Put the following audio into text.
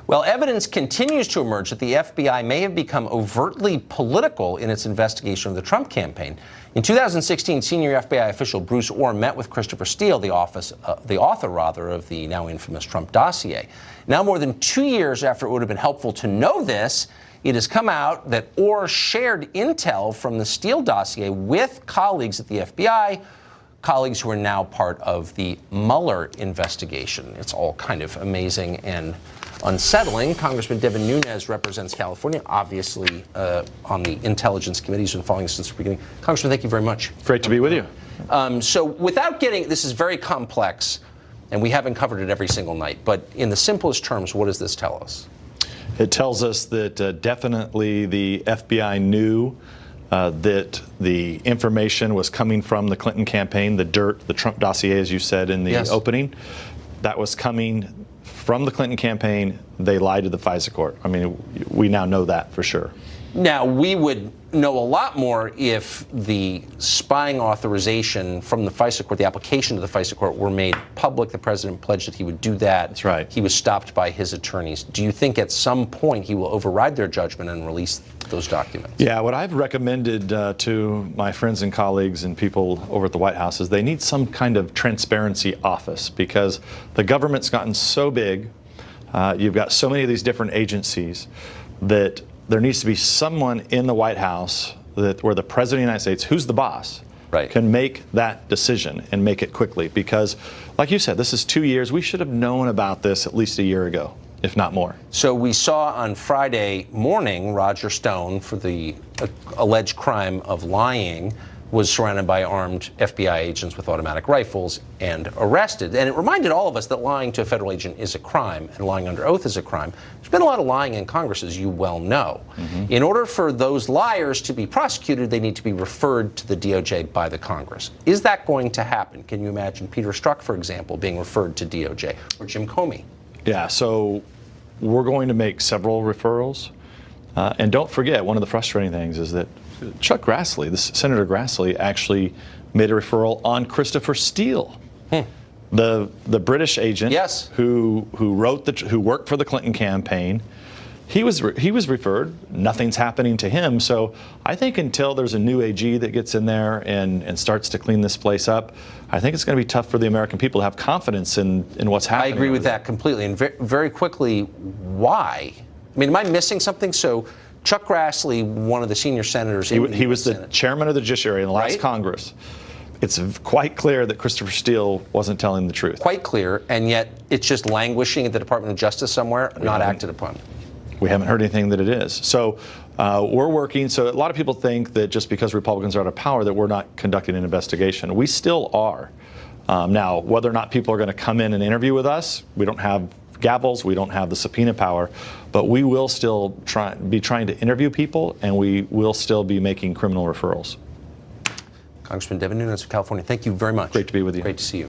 Well, evidence continues to emerge that the FBI may have become overtly political in its investigation of the Trump campaign. In 2016, senior FBI official Bruce Orr met with Christopher Steele, the author of the now infamous Trump dossier. Now, more than 2 years after it would have been helpful to know this, it has come out that Orr shared intel from the Steele dossier with colleagues at the FBI, colleagues who are now part of the Mueller investigation. It's all kind of amazing and unsettling. Congressman Devin Nunes represents California, obviously on the Intelligence Committee. He's been following this since the beginning. Congressman, thank you very much. Great to be with you. So without getting, this is very complex, and we haven't covered it every single night, but in the simplest terms, what does this tell us? It tells us that definitely the FBI knew that the information was coming from the Clinton campaign, the dirt, the Trump dossier, as you said in the opening. That was coming from the Clinton campaign. They lied to the FISA court. I mean, we now know that for sure. Now, we would know a lot more if the spying authorization from the FISA court, the application to the FISA court, were made public. The president pledged that he would do that. That's right. He was stopped by his attorneys. Do you think at some point he will override their judgment and release those documents? Yeah, what I've recommended to my friends and colleagues and people over at the White House is they need some kind of transparency office, because the government's gotten so big, you've got so many of these different agencies, that there needs to be someone in the White House where the President of the United States, who's the boss, can make that decision and make it quickly. Because, like you said, this is 2 years. We should have known about this at least a year ago, if not more. So we saw on Friday morning Roger Stone, for the alleged crime of lying, was surrounded by armed FBI agents with automatic rifles and arrested. And it reminded all of us that lying to a federal agent is a crime, and lying under oath is a crime. There's been a lot of lying in Congress, as you well know. In order for those liars to be prosecuted, they need to be referred to the DOJ by the Congress. Is that going to happen? Can you imagine Peter Strzok, for example, being referred to DOJ, or Jim Comey? Yeah, so we're going to make several referrals. And don't forget, one of the frustrating things is that Chuck Grassley, Senator Grassley, actually made a referral on Christopher Steele, the British agent who worked for the Clinton campaign. He was referred. Nothing's happening to him. So I think until there's a new AG that gets in there and starts to clean this place up, I think it's going to be tough for the American people to have confidence in what's happening. I agree with that completely. And very quickly, why? I mean, am I missing something? So Chuck Grassley, one of the senior senators, he was the chairman of the Judiciary in the last Congress. It's quite clear that Christopher Steele wasn't telling the truth. Quite clear, and yet it's just languishing at the Department of Justice somewhere, not acted upon. We haven't heard anything that it is. So we're working. So a lot of people think that just because Republicans are out of power that we're not conducting an investigation. We still are. Now, whether or not people are going to come in and interview with us, we don't have gavels, we don't have the subpoena power, but we will still be trying to interview people, and we will still be making criminal referrals. Congressman Devin Nunes of California, thank you very much. Great to be with you. Great to see you.